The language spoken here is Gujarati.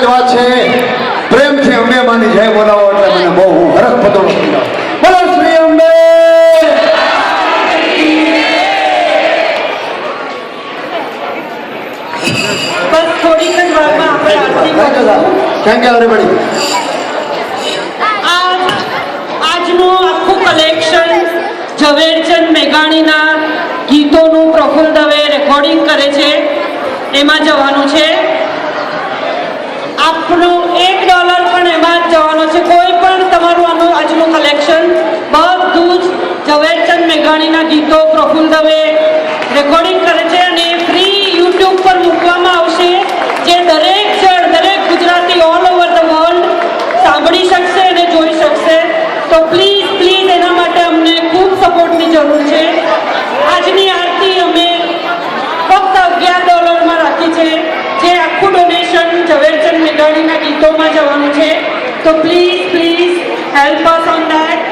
જ વાત છે, પ્રેમથી અંબે માની જય બોલાવો એટલે મને બહુ હરખ પદોળો થઈ જાય. બોલો શ્રી અંબે. બસ થોડીક જ વારમાં આપણે આરતી કરીશું. Thank you everybody. આજનું આખું કલેક્શન ઝવેરચંદ મેઘાણીના ગીતોનું પ્રફુલ્લ દવે રેકોર્ડિંગ કરે છે એમાં જવાનું છે. આપણું $1 પણ એમાં જ જવાનો છે. કોઈ પણ તમારું આનું આજનું કલેક્શન બધું જ ઝવેરચંદ મેઘાણીના ગીતો પ્રફુલ્લ દવે રેકોર્ડિંગ કરે છે અને ફ્રી યુટ્યુબ પર મૂકવામાં આવશે, જે દરેક જણ દરેક Gujarati all over the world સાંભળી શકશે અને જોઈ શકશે. તો પ્લીઝ પ્લીઝ એના માટે અમને ખૂબ સપોર્ટની જરૂર છે. આજની આરતી અમે ફક્ત $11 રાખી છે, જે આખું ડોનેશન ઝવેરચંદ મેઘાણીના ગીતોમાં જવાનું છે. તો please please help us on that.